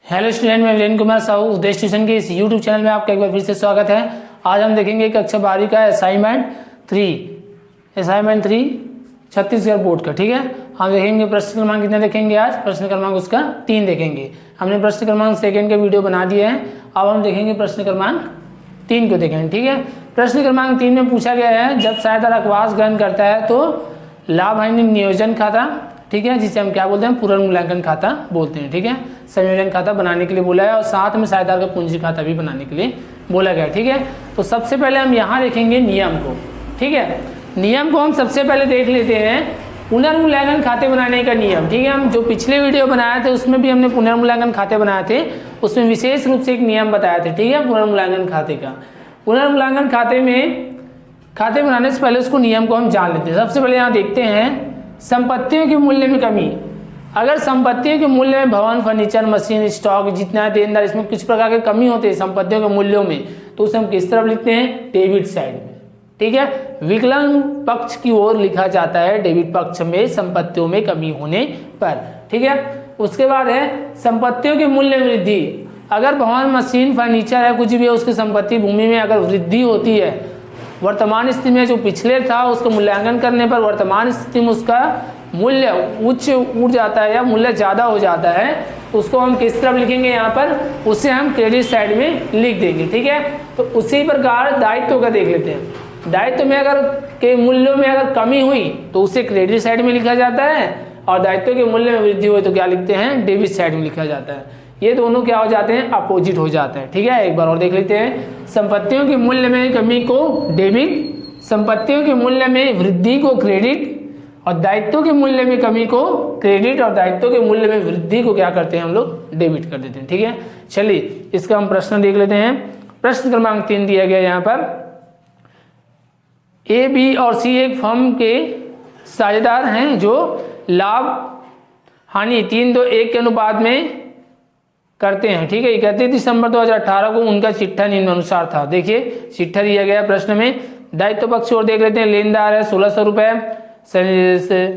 Hello student, मैं वीरेंद्र कुमार साहू उद्देश्य tuition के इस यूट्यूब चैनल में आपका एक बार फिर से स्वागत है। आज हम देखेंगे कक्षा 12वीं का असाइनमेंट 3 छत्तीसगढ़ बोर्ड का। ठीक है, हम देखेंगे प्रश्न क्रमांक कितने देखेंगे आज। प्रश्न क्रमांक उसका 3 देखेंगे। हमने प्रश्न क्रमांक सेकंड के वीडियो बना दिए हैं, अब हम देखेंगे प्रश्न क्रमांक 3 को देखेंगे। ठीक है, प्रश्न क्रमांक 3 में पूछा गया है, जब सहायता अकवास ग्रहण करता है तो लाभ हानि नियोजन खाता, ठीक है, जिसे हम क्या बोलते हैं, पुनर्मूल्यांकन खाता बोलते हैं। ठीक है, संयोजन खाता बनाने के लिए बोला है और साथ में सहायता का पूंजी खाता भी बनाने के लिए बोला गया। ठीक है, तो सबसे पहले हम यहाँ देखेंगे नियम को। ठीक है, नियम को हम सबसे पहले देख लेते हैं, पुनर्मूल्यांकन खाते बनाने का नियम। ठीक है, हम जो पिछले वीडियो बनाए थे उसमें भी हमने पुनर्मूल्यांकन खाते बनाए थे, उसमें विशेष रूप से एक नियम बताए थे। ठीक है, पुनर्मूल्यांकन खाते का, पुनर्मूल्यांकन खाते में खाते बनाने से पहले उसको नियम को हम जान लेते हैं। सबसे पहले यहाँ देखते हैं संपत्तियों के मूल्य में कमी। अगर संपत्तियों के मूल्य में भवन, फर्नीचर, मशीन, स्टॉक, जितना देनदार, इसमें किस प्रकार की कमी होती है संपत्तियों के मूल्यों में, तो उसे हम किस तरफ लिखते हैं, डेबिट साइड में। ठीक है, विकलांग पक्ष की ओर लिखा जाता है डेबिट पक्ष में संपत्तियों में कमी होने पर। ठीक है, उसके बाद है संपत्तियों के मूल्य में वृद्धि। अगर भवन, मशीन, फर्नीचर है, कुछ भी है, उसकी संपत्ति भूमि में अगर वृद्धि होती है, वर्तमान स्थिति में जो पिछले था उसको मूल्यांकन करने पर वर्तमान स्थिति में उसका मूल्य उठ जाता है या मूल्य ज़्यादा हो जाता है, तो उसको हम किस तरफ लिखेंगे, यहाँ पर उसे हम क्रेडिट साइड में लिख देंगे। ठीक है, तो उसी प्रकार दायित्व का देख लेते हैं। दायित्व में अगर के मूल्यों में अगर कमी हुई तो उसे क्रेडिट साइड में लिखा जाता है, और दायित्व के मूल्य में वृद्धि हुई तो क्या लिखते हैं, डेबिट साइड में लिखा जाता है। ये दोनों क्या हो जाते हैं, अपोजिट हो जाते हैं। ठीक है, एक बार और देख लेते हैं, संपत्तियों के मूल्य में कमी को डेबिट, संपत्तियों के मूल्य में वृद्धि को क्रेडिट, और दायित्वों के मूल्य में कमी को क्रेडिट, और दायित्वों के मूल्य में वृद्धि को क्या करते हैं हम लोग, डेबिट कर देते हैं। ठीक है, चलिए इसका हम प्रश्न देख लेते हैं। प्रश्न क्रमांक 3 दिया गया यहाँ पर, ए, बी और सी एक फर्म के साझेदार हैं जो लाभ हानि 3:1 के अनुपात में करते हैं। ठीक है, 31 दिसंबर 2018 को उनका चिट्ठा निम्नानुसार था। देखिए चिट्ठा दिया गया प्रश्न में। दायित्व पक्ष और देख लेते हैं, लेनदार है 1600 रुपए,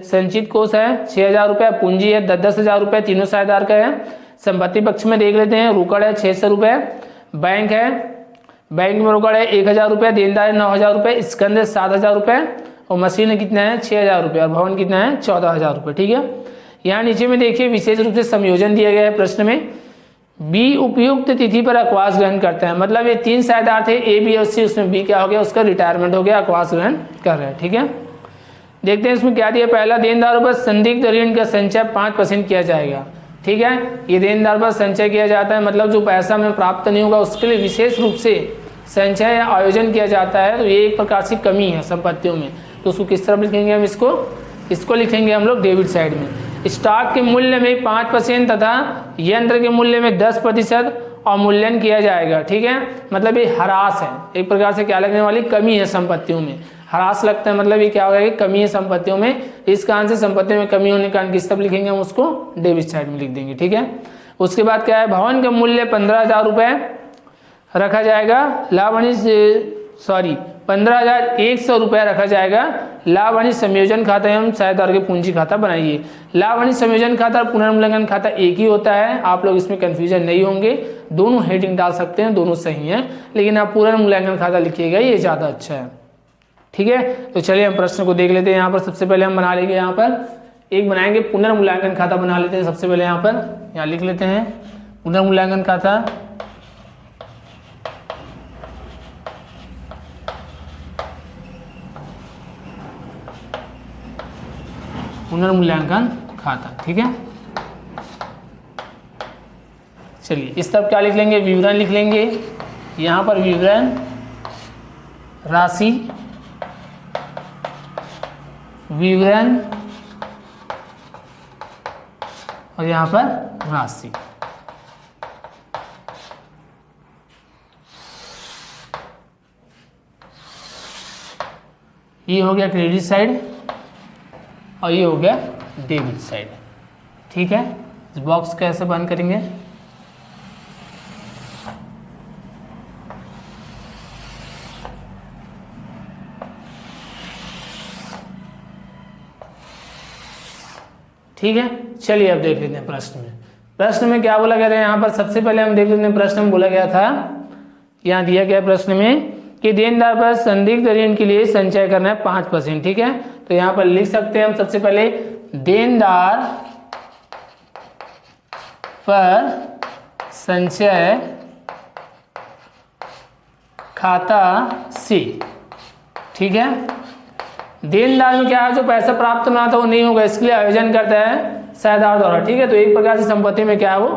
संचित कोष है 6000 रुपए, पूंजी है 10,000 रुपए, तीनों साझेदार का है। संपत्ति पक्ष में देख लेते हैं, रोकड़ है 600 रुपए, बैंक है, बैंक में रोकड़ है 1000 रुपए, देनदार है 9000 रुपए, स्कंद है 7000 रुपए, और मशीन कितना है 6000 रुपए, और भवन कितना है 14000 रुपए। ठीक है, यहाँ नीचे में देखिए विशेष रूप से संयोजन दिया गया है प्रश्न में। बी उपयुक्त तिथि पर अकवास ग्रहण करते हैं, मतलब ये 3 साझेदार थे, ए, बी और सी, उसमें बी क्या हो गया, उसका रिटायरमेंट हो गया, अकवास ग्रहण कर रहे हैं। ठीक है, देखते हैं इसमें क्या दिया। पहला, देनदारों पर संदिग्ध ऋण का संचय 5% किया जाएगा। ठीक है, ये देनदार पर संचय किया जाता है, मतलब जो पैसा हमें प्राप्त नहीं होगा उसके लिए विशेष रूप से संचय या आयोजन किया जाता है, तो ये एक प्रकार से कमी है संपत्तियों में, तो उसको किस तरह लिखेंगे हम, इसको लिखेंगे हम लोग डेबिट साइड में। स्टॉक के मूल्य में 5% तथा यंत्र के मूल्य में 10% अवमूल्यन किया जाएगा। ठीक है, मतलब ये ह्रास है, एक प्रकार से क्या लगने वाली, कमी है संपत्तियों में, ह्रास लगता है, मतलब ये क्या होगा कि कमी है संपत्तियों में। इस कारण से संपत्तियों में कमी होने के कारण किस तरफ लिखेंगे हम, उसको डेबिट साइड में लिख देंगे। ठीक है, उसके बाद क्या है, भवन का मूल्य 15,000 रुपए रखा जाएगा, लाभ हानि 15,100 रुपये रखा जाएगा। लाभ हानि संयोजन खाता एवं साझेदार के पूंजी खाता बनाइए। लाभ हानि संयोजन खाता और पुनर्मूल्यांकन खाता एक ही होता है, आप लोग इसमें कंफ्यूजन नहीं होंगे, दोनों हेडिंग डाल सकते हैं, दोनों सही हैं, लेकिन आप पुनर्मूल्यांकन खाता लिखिएगा, ये ज़्यादा अच्छा है। ठीक है, तो चलिए हम प्रश्न को देख लेते हैं। यहाँ पर सबसे पहले हम बना लेंगे, यहाँ पर एक बनाएंगे पुनर्मूल्यांकन खाता बना लेते हैं। सबसे पहले यहाँ पर यहाँ लिख लेते हैं पुनर्मूल्यांकन खाता, पुनर्मूल्यांकन खाता। ठीक है, चलिए इस तरफ क्या लिख लेंगे, विवरण लिख लेंगे। यहाँ पर विवरण, राशि, विवरण, और यहाँ पर राशि। ये हो गया क्रेडिट साइड और ये हो गया डेबिट साइड। ठीक है, इस बॉक्स कैसे बंद करेंगे, ठीक है। चलिए अब देख लेते हैं प्रश्न में। प्रश्न में क्या बोला गया था यहाँ पर, सबसे पहले हम देख लेते हैं प्रश्न में बोला गया था, यहाँ दिया गया प्रश्न में कि देनदार पर संदिग्ध ऋण के लिए संचय करना है 5%। ठीक है, तो यहाँ पर लिख सकते हैं हम सबसे पहले देनदार पर संचय खाता सी। ठीक है, देनदार में क्या है, जो पैसा प्राप्त होना था वो नहीं होगा, इसके लिए आयोजन करता है साझेदार द्वारा। ठीक है, तो एक प्रकार से संपत्ति में क्या है वो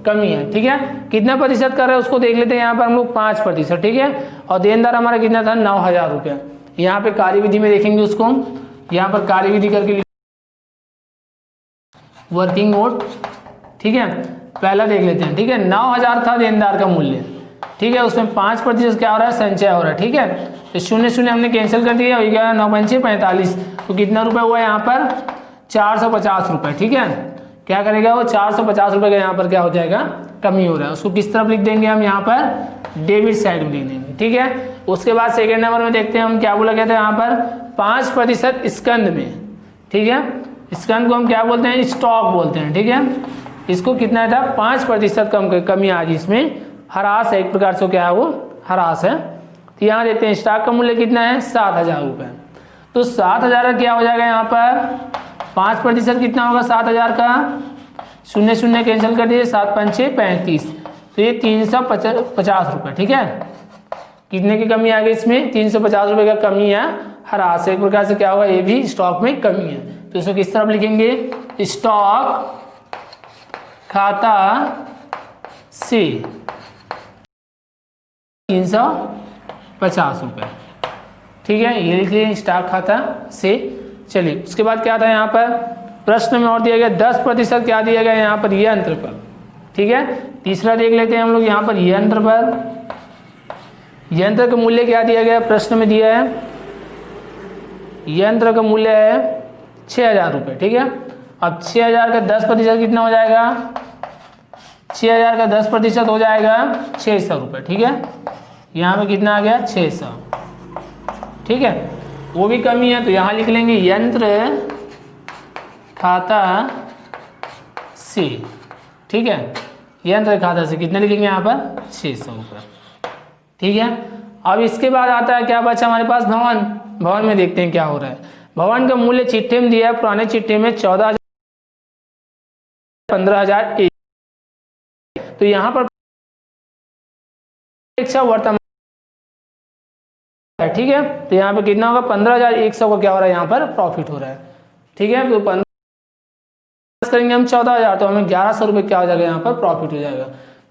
कमी है। ठीक है, कितना प्रतिशत कर रहे हैं उसको देख लेते हैं यहाँ पर हम लोग 5%। ठीक है, और देनदार हमारा कितना था 9,000 रुपया। यहाँ पे कार्यविधि में देखेंगे उसको, यहाँ पर कार्यविधि करके वर्किंग नोट। ठीक है, पहला देख लेते हैं। ठीक है, 9,000 था देनदार का मूल्य। ठीक है, उसमें 5% क्या हो रहा है, संचय हो रहा है। ठीक है, तो 0 हमने कैंसिल कर दिया, हो गया 9 पंचे 45, तो कितना रुपए हुआ यहाँ पर 450 रुपए। ठीक है, क्या करेगा वो 450 रुपए का यहाँ पर क्या हो जाएगा, कमी हो रहा है। उसको किस तरफ लिख देंगे हम, यहाँ पर डेबिट साइड में लिख देंगे। ठीक है, उसके बाद सेकेंड नंबर में देखते हैं हम क्या बोला गया था यहाँ पर 5% स्कंद में। ठीक है, स्कंद को हम क्या बोलते हैं, स्टॉक बोलते हैं। ठीक है, इसको कितना था 5% कमी आ गई, इसमें ह्रास है, एक प्रकार से क्या है वो ह्रास है। तो यहाँ देखते हैं स्टॉक का मूल्य कितना है 7,000 रुपये। तो 7,000 का क्या हो जाएगा यहाँ पर 5% कितना होगा 7,000 का, 0 कैंसिल कर दीजिए, 7 पंचे 35, तो ये 350 रुपये। ठीक है, कितने की कमी आ गई इसमें 350 रुपये का कमी है, ह्रास है, एक प्रकार से क्या होगा ये भी स्टॉक में कमी है। तो इसको किस तरफ लिखेंगे, स्टॉक खाता से 350 रुपये। ठीक है, ये लिख लिए स्टॉक खाता से। चलिए उसके बाद क्या था यहाँ पर प्रश्न में और दिया गया 10% क्या दिया गया यहाँ पर यंत्र पर। ठीक है, तीसरा देख लेते हैं हम लोग यहाँ पर यंत्र पर, यंत्र का मूल्य क्या दिया गया प्रश्न में दिया है, यंत्र का मूल्य है 6,000 रुपये। ठीक है, अब 6,000 का 10% कितना हो जाएगा, 6,000 का 10% हो जाएगा 600 रुपये। ठीक है, यहाँ पे कितना आ गया 600। ठीक है, वो भी कमी है, तो यहाँ लिख लेंगे यंत्र खाता से। ठीक है, यंत्र खाता से कितने लिखेंगे यहाँ पर 600 रुपये। ठीक है, अब इसके बाद आता है क्या बचा हमारे पास भवन। भवन में देखते हैं क्या हो रहा है। भवन का मूल्य चिट्ठे में दिया है, पुराने चिट्ठे में 14,000 15,000। तो यहाँ पर वर्तमान है। ठीक है, तो यहाँ पे कितना होगा 15,100 का क्या हो रहा है यहाँ पर प्रॉफिट हो रहा है। ठीक है, तो 15 करेंगे हम 14,000, तो हमें 1,100 रुपये क्या हो जाएगा यहाँ पर प्रॉफिट हो जाएगा।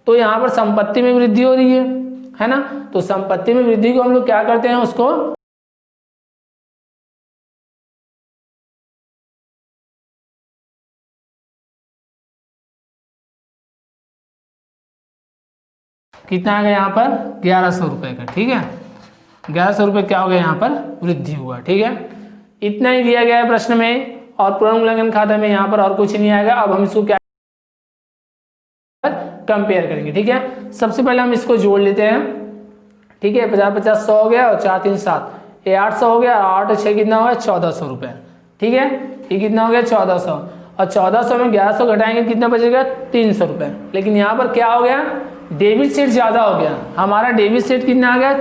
तो यहाँ पर संपत्ति में वृद्धि हो रही है ना, तो संपत्ति में वृद्धि को हम लोग क्या करते हैं, उसको कितना आ गया यहाँ पर 1,100 रुपये का। ठीक है, 1,100 रुपये क्या हो गया यहाँ पर वृद्धि हुआ। ठीक है, इतना ही दिया गया है प्रश्न में, और पुनर्मूल्यांकन खाता में यहाँ पर और कुछ नहीं आएगा। अब हम इसको क्या कंपेयर करेंगे। ठीक है, सबसे पहले हम इसको जोड़ लेते हैं। ठीक है, 50-50 100 हो गया, और 4 3 7, ये 800 हो गया, 8 6 कितना हो गया 1,400 रुपये। ठीक है, ये कितना हो गया 1,400, और 1,400 में 1,100 घटाएंगे कितना बचेगा 300 रुपये। लेकिन यहाँ पर क्या हो गया, डेबिट सेट ज़्यादा हो गया, हमारा डेबिट सेट कितना आ गया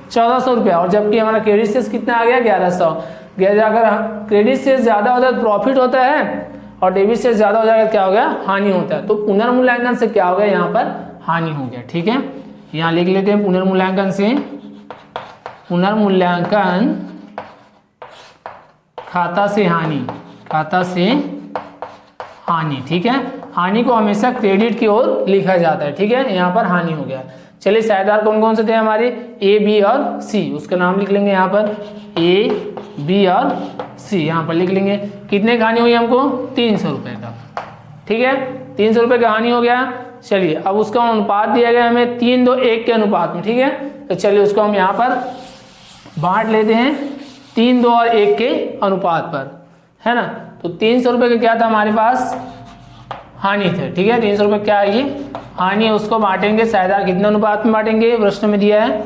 1,400 रुपया, और जबकि हमारा क्रेडिट सेट कितना आ गया 1,100। अगर क्रेडिट सेट ज़्यादा होता है तो प्रॉफिट होता है, और डेबिट सेट ज़्यादा हो जाएगा क्या हो गया हानि होता है। तो पुनर्मूल्यांकन से क्या हो गया यहाँ पर हानि हो गया। ठीक है, यहाँ लिख लेते हैं पुनर्मूल्यांकन से, पुनर्मूल्यांकन खाता से हानि, खाता से हानि। ठीक है, हानि को हमेशा क्रेडिट की ओर लिखा जाता है। ठीक है, यहाँ पर हानि हो गया। चलिए साझेदार कौन कौन से थे हमारे, ए बी और सी, उसका नाम लिख लेंगे यहाँ पर ए बी और सी, यहाँ पर लिख लेंगे। कितने का हानि हुई हमको 300 रुपये का। ठीक है, 300 रुपये का हानि हो गया। चलिए अब उसका अनुपात दिया गया हमें 3:2:1 के अनुपात में। ठीक है, तो चलिए उसको हम यहाँ पर बांट लेते हैं 3, 2 और 1 के अनुपात पर, है ना। तो 300 रुपये का क्या था हमारे पास हानि थे। ठीक है, 300 रुपये क्या है ये हानि है, उसको बांटेंगे साझेदार कितने अनुपात में बांटेंगे, प्रश्न में दिया है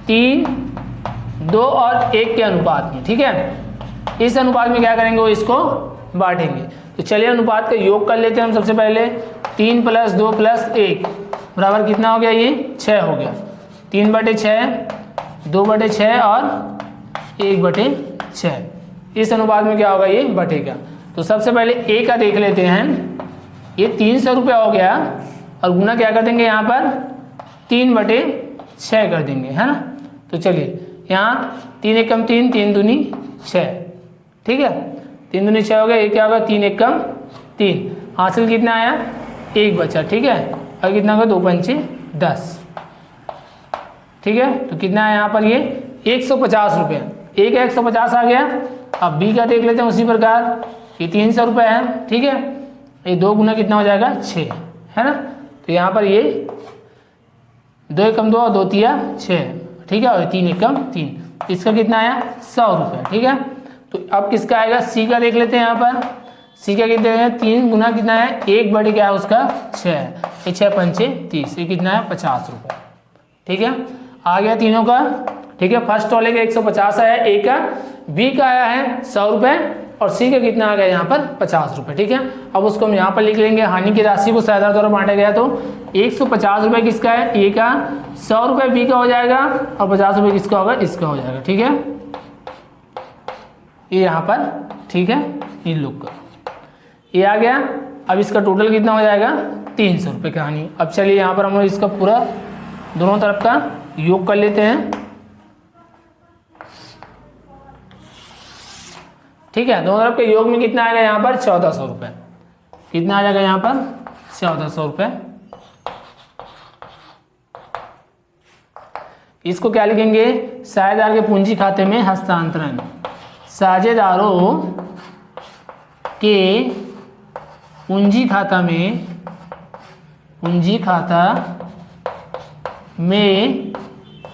3, 2 और 1 के अनुपात में। ठीक है, इस अनुपात में क्या करेंगे वो इसको बांटेंगे। तो चलिए अनुपात का योग कर लेते हैं हम सबसे पहले। 3 + 2 + 1 बराबर कितना हो गया, ये 6 हो गया। 3/6, 2/6 और 1/6, इस अनुपात में क्या होगा, ये बटेगा। तो सबसे पहले ए का देख लेते हैं। ये 300 रुपया हो गया और गुना क्या कर देंगे यहाँ पर 3/6 कर देंगे, है ना। तो चलिए यहाँ 3 एकम 3, 3 दूनी 6, ठीक है। 3 दूनी 6 हो गया, ये क्या होगा 3 एकम 3। हासिल कितना आया, 1 बचा, ठीक है। और कितना होगा 2 पंचे 10, ठीक है। तो कितना है यहाँ पर, ये 150 रुपये। ए का 150 आ गया। अब बी का देख लेते हैं उसी प्रकार। ये 300 रुपये है, ठीक है। ये 2 गुना कितना हो जाएगा 6, है ना। तो यहाँ पर ये 2 एकम 2 और 2 तिया 6, ठीक है। और 3 एकम 3, इसका कितना आया 100 रुपये, ठीक है। तो अब किसका आएगा, सी का देख लेते हैं। यहाँ पर सी का कितना है, 3 गुना कितना है 1 बटे क्या है उसका 6, 6 पंचे 30, ये कितना है 50 रुपये, ठीक है। आ गया तीनों का, ठीक है। फर्स्ट वाले का 150 आया ए का, बी का आया है 100 रुपये और सी का कितना आ गया यहाँ पर 50 रुपये, ठीक है। अब उसको हम यहाँ पर लिख लेंगे। हानि की राशि को साझेदार द्वारा बांटा गया तो 150 रुपये किसका है, ए का, 100 रुपये बी का हो जाएगा और 50 रुपये किसका होगा, इसका हो जाएगा, ठीक है। ये यहाँ पर, ठीक है, इन लोग का ये आ गया। अब इसका टोटल कितना हो जाएगा 300 रुपये का हानि। अब चलिए यहाँ पर हम इसका पूरा दोनों तरफ का योग कर लेते हैं, ठीक है। दोनों तरफ के योग में कितना आएगा यहाँ पर 1400 रुपये। कितना आ जाएगा यहाँ पर 1400 रुपये। इसको क्या लिखेंगे, साझेदार के पूंजी खाते में हस्तांतरण। साझेदारों के पूंजी खाता में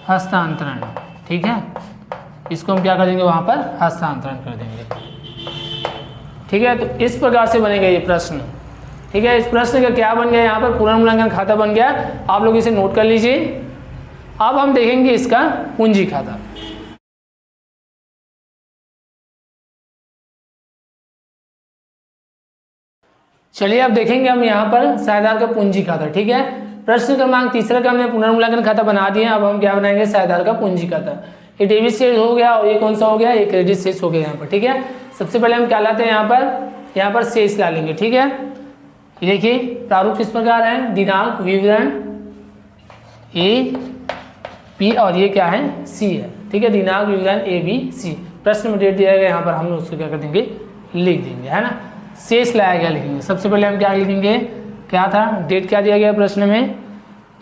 हस्तांतरण, ठीक है। इसको हम क्या कर देंगे, वहां पर हस्तांतरण कर देंगे, ठीक है। तो इस प्रकार से बनेगा ये प्रश्न, ठीक है। इस प्रश्न का क्या बन गया, यहाँ पर पुनर्मूल्यांकन खाता बन गया। आप लोग इसे नोट कर लीजिए। अब हम देखेंगे इसका पूंजी खाता। चलिए अब देखेंगे हम यहाँ पर साझेदार का पूंजी खाता, ठीक है। प्रश्न क्रमांक 3 का हमने पुनर्मूल्यांकन खाता बना दिया। अब हम क्या बनाएंगे, साझेदार का पूंजी खाता। ये डेबिट शेष हो गया और ये कौन सा हो गया, ये क्रेडिट शेष हो गया यहाँ पर, ठीक है। सबसे पहले हम क्या लाते हैं, यहाँ पर शेष ला लेंगे, ठीक है। ये देखिए प्रारूप किस प्रकार है, दिनांक विवरण ए बी और ये क्या है सी है, ठीक है। दिनांक विवरण ए बी सी, प्रश्न में डेट दिया गया, यहाँ पर हम उसको क्या कर देंगे, लिख देंगे, है ना। शेष लाया गया लिखेंगे। सबसे पहले हम क्या लिखेंगे, क्या था डेट, क्या दिया गया प्रश्न में,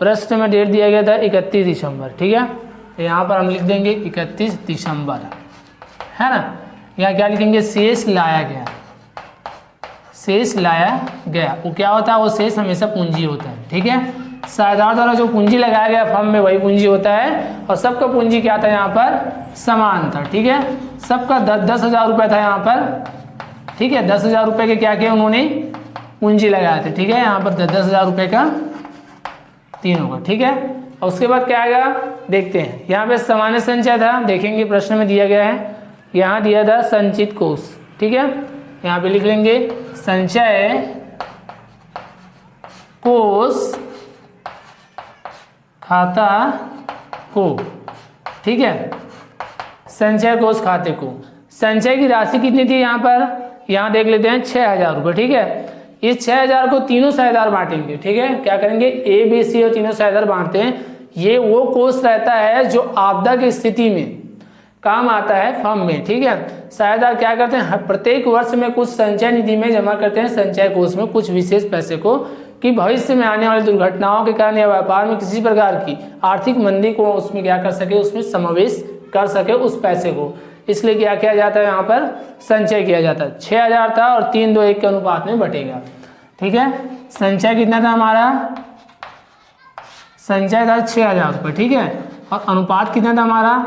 डेट दिया गया था 31 दिसंबर, ठीक है। तो यहाँ पर हम लिख देंगे 31 दिसंबर, है ना। यहाँ क्या लिखेंगे, शेष लाया गया। शेष लाया गया वो क्या होता है, वो शेष हमेशा पूंजी होता है, ठीक है। साझेदार द्वारा जो पूंजी लगाया गया फर्म में वही पूंजी होता है और सबका पूंजी क्या था यहाँ पर समान था, ठीक है। सबका 10,000 रुपये था यहाँ पर, ठीक है। 10,000 रुपये के क्या किया उन्होंने पूंजी लगाए थे, ठीक है। यहाँ पर 10,000 रुपये का 3 होगा, ठीक है। और उसके बाद क्या आएगा देखते हैं। यहाँ पे सामान्य संचय था, देखेंगे प्रश्न में दिया गया है, यहाँ दिया था संचित कोष, ठीक है। यहाँ पे लिख लेंगे संचय कोष खाता को, ठीक है। संचय कोष खाते को, संचय की राशि कितनी थी यहाँ पर, यहाँ देख लेते हैं 6,000 रुपये, ठीक है। इस 6,000 को तीनों साझेदार बांटेंगे, ठीक है। क्या करेंगे, ए बी सी और तीनों साझेदार बांटते हैं। ये वो कोष रहता है जो आपदा की स्थिति में काम आता है फर्म में, ठीक है। साझेदार क्या करते हैं, प्रत्येक वर्ष में कुछ संचय निधि में जमा करते हैं, संचय कोष में कुछ विशेष पैसे को, कि भविष्य में आने वाली दुर्घटनाओं के कारण या व्यापार में किसी प्रकार की आर्थिक मंदी को उसमें क्या कर सके, उसमें समावेश कर सके उस पैसे को। इसलिए क्या किया जाता है, यहाँ पर संचय किया जाता है। 6,000 था और 3:2:1 के अनुपात में बटेगा, ठीक है। संचय कितना था हमारा, संचय था 6,000 रुपये, ठीक है। और अनुपात कितना था हमारा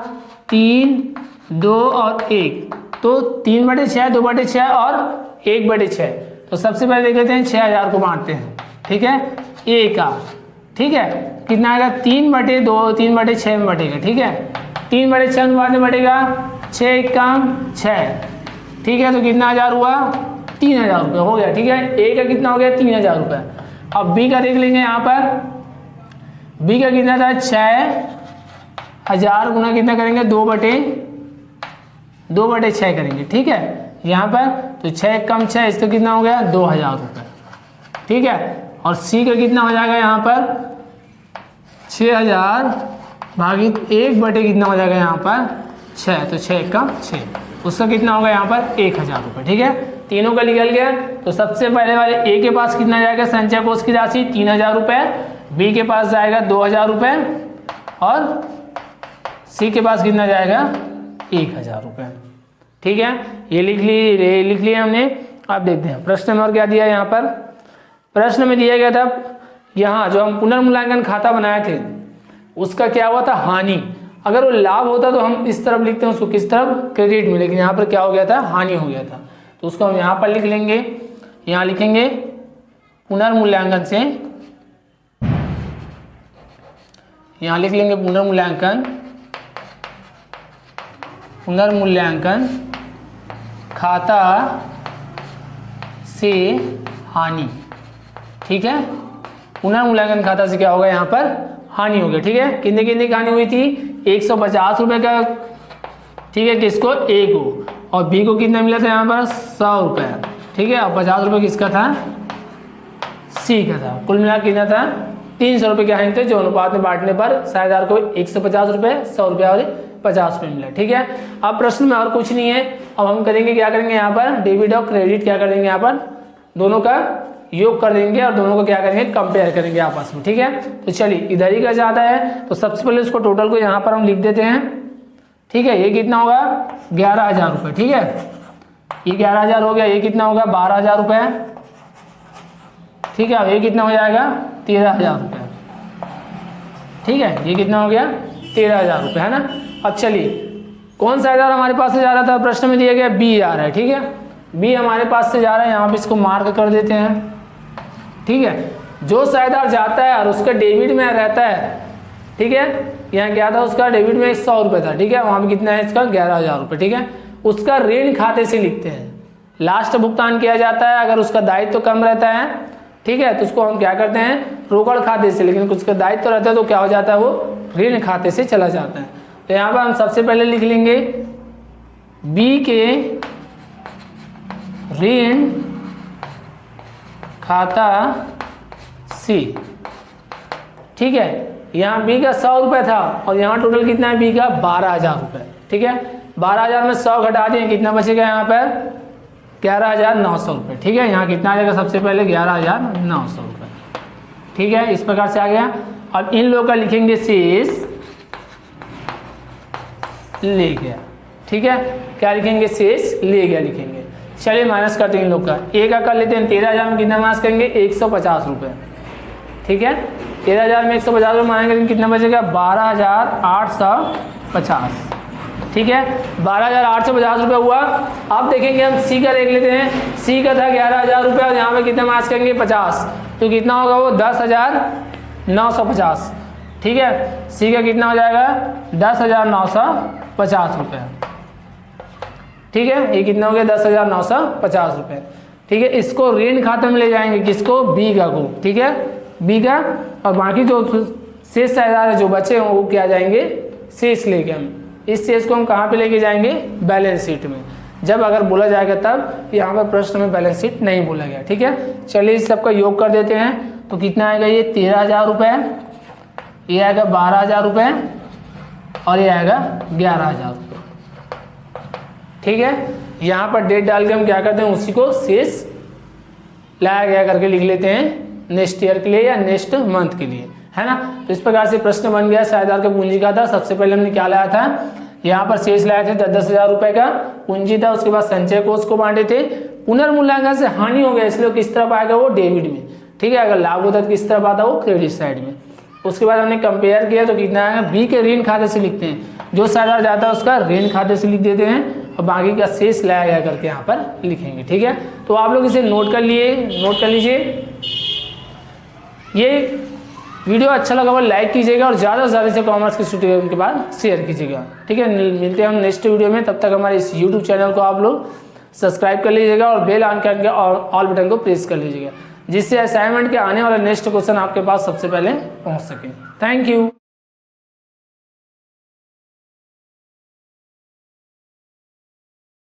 3, 2 और 1, तो 3/6, 2/6 और 1/6। तो सबसे पहले देख लेते हैं 6,000 को बांटते हैं, ठीक है। ए का, ठीक है, कितना आएगा 3/2, 3/6 में बटेगा, ठीक है। 3/6 अनुपात में बटेगा 6 कम 6, ठीक है। तो कितना 1000 हुआ 3,000 रुपये हो गया, ठीक है। ए का कितना हो गया 3,000 रुपये। अब बी का देख लेंगे यहाँ पर, बी का कितना था 6,000 गुना कितना करेंगे 2/6 करेंगे, ठीक है। यहाँ पर तो 6 कम 6 इसका कितना हो गया 2,000 रुपये, ठीक है। और सी का कितना हो जाएगा यहाँ पर 6,000 भागित 1/, कितना हो जाएगा यहाँ पर 6, तो 6 कम 6 उसका कितना होगा यहाँ पर 1,000 रुपये, ठीक है। तीनों का निकल गया। तो सबसे पहले वाले ए के पास कितना जाएगा संचय कोष की राशि 3,000 रुपये, बी के पास जाएगा 2,000 रुपये और सी के पास कितना जाएगा 1,000 रुपये, ठीक है। ये लिख लिया हमने। आप देखते हैं प्रश्न में और क्या दिया है यहाँ पर। प्रश्न में दिया गया था यहाँ जो हम पुनर्मूल्यांकन खाता बनाए थे उसका क्या हुआ था हानि। अगर वो लाभ होता तो हम इस तरफ लिखते हैं उसको किस तरफ क्रेडिट में, लेकिन यहाँ पर क्या हो गया था हानि हो गया था। तो उसको हम यहाँ पर लिख लेंगे, यहाँ लिखेंगे पुनर्मूल्यांकन से, यहाँ लिख लेंगे पुनर्मूल्यांकन खाता से हानि, ठीक है। पुनर्मूल्यांकन खाता से क्या होगा यहाँ पर हानि हो गया, ठीक है। कितने की हानि हुई थी 150 रुपये का, ठीक है, किसको ए को, और बी को कितना मिला था यहाँ पर 100 रुपये, ठीक है। और 50 रुपये किसका था सी का था। कुल मिला कितना था 300 रुपये के हानि थे, जो अनुपात में बांटने पर साझेदार को 150 रुपये 100 रुपये और 50 रुपये मिला, ठीक है। अब प्रश्न में और कुछ नहीं है। अब हम करेंगे क्या करेंगे यहाँ पर डेबिट और क्रेडिट क्या कर देंगे यहाँ पर दोनों का योग कर देंगे और दोनों को क्या करेंगे कंपेयर करेंगे आपस में, ठीक है। तो चलिए इधर ही का ज़्यादा है तो सबसे पहले उसको टोटल को यहाँ पर हम लिख देते हैं, ठीक है। ये कितना होगा 11,000 रुपये, ठीक है। ये 11,000 हो गया। ये कितना होगा 12,000 रुपये, ठीक है। ये कितना हो जाएगा 13,000 रुपये, ठीक है। ये कितना हो गया 13,000 रुपये, है ना। अब चलिए कौन सा आधार हमारे पास से जा रहा था प्रश्न में दिया गया बी आ रहा है, ठीक है। बी हमारे पास से जा रहा है, यहाँ पे इसको मार्क कर देते हैं, ठीक है। जो साझेदार जाता है और उसका डेबिट में रहता है, ठीक है। यहाँ क्या था उसका डेबिट में 100 रुपये था, ठीक है। वहाँ पे कितना है इसका 11,000 रुपये, ठीक है। उसका ऋण खाते से लिखते हैं, लास्ट भुगतान किया जाता है। अगर उसका दायित्व तो कम रहता है, ठीक है, तो उसको हम क्या करते हैं रोकड़ खाते से, लेकिन उसका दायित्व तो रहता है तो क्या हो जाता है वो ऋण खाते से चला जाता है। तो यहाँ पर हम सबसे पहले लिख लेंगे बी के ऋण खाता सी, ठीक है। यहाँ बी का 100 रुपये था और यहाँ टोटल कितना है बी का 12,000 रुपये, ठीक है। 12,000 में 100 घटा दिए, कितना बचेगा यहाँ पर 11,900 रुपये, ठीक है। यहाँ कितना आ जाएगा सबसे पहले 11,900 रुपये, ठीक है। इस प्रकार से आ गया। अब इन लोगों का लिखेंगे शेष ले गया, ठीक है। क्या लिखेंगे शेष ले गया लिखेंगे। चलिए माइनस करते हैं इन लोग का। ए का कर लेते हैं 13,000 में कितना माइनस करेंगे 150 रुपये, ठीक है। 13,000 में 150 रुपये माइनस करेंगे कितना बचेगा 12,850, ठीक है। 12,850 रुपये हुआ। अब देखेंगे हम सी का देख लेते हैं। सी का था 11,000 रुपये और यहाँ पे कितना माइनस करेंगे 50, तो कितना होगा वो 10,950, ठीक है। सी का कितना हो जाएगा 10,950 रुपये, ठीक है। ये कितना हो गया 10,950 रुपये, ठीक है। इसको ऋण खाते में ले जाएंगे, किसको बी का को, ठीक है, बी का। और बाकी जो शेष साझेदार जो बचे हों वो क्या जाएंगे शेष लेके हम इस शेष को हम कहाँ पे लेके जाएंगे बैलेंस शीट में। जब अगर बोला जाएगा तब, यहाँ पर प्रश्न में बैलेंस शीट नहीं बोला गया, ठीक है। चलिए इस सबका योग कर देते हैं तो कितना आएगा ये 13,000 रुपये, ये आएगा 12,000 रुपये और ये आएगा 11,000 रुपये, ठीक है। यहाँ पर डेट डाल के हम क्या करते हैं उसी को शेष लाया गया करके लिख लेते हैं नेक्स्ट ईयर के लिए या नेक्स्ट मंथ के लिए, है ना। तो इस प्रकार से प्रश्न बन गया साझेदार का पूंजी का था। सबसे पहले हमने क्या लाया था यहाँ पर शेष लाए थे 10,000 रुपये का पूंजी था। उसके बाद संचय कोष को बांटे थे। पुनर्मूल्यांकन से हानि हो गया इसलिए किस तरफ आएगा वो डेबिट में, ठीक है। अगर लाभ होता तो किस तरफ आता वो क्रेडिट साइड में। उसके बाद हमने कंपेयर किया तो कितना आएगा बी के ऋण खाते से लिखते हैं, जो साझेदार जाता है उसका ऋण खाते से लिख देते हैं और बाकी का शेष लाया गया करके यहाँ पर लिखेंगे, ठीक है। तो आप लोग इसे नोट कर लीजिए। ये वीडियो अच्छा लगा हुआ लाइक कीजिएगा और ज़्यादा से ज़्यादा से कॉमर्स के स्टूडेंट के बाद शेयर कीजिएगा, ठीक है। मिलते हैं हम नेक्स्ट वीडियो में। तब तक हमारे इस यूट्यूब चैनल को आप लोग सब्सक्राइब कर लीजिएगा और बेल आन करके और ऑल बटन को प्रेस कर लीजिएगा, जिससे असाइनमेंट के आने वाला नेक्स्ट क्वेश्चन आपके पास सबसे पहले पहुंच सके। Thank you.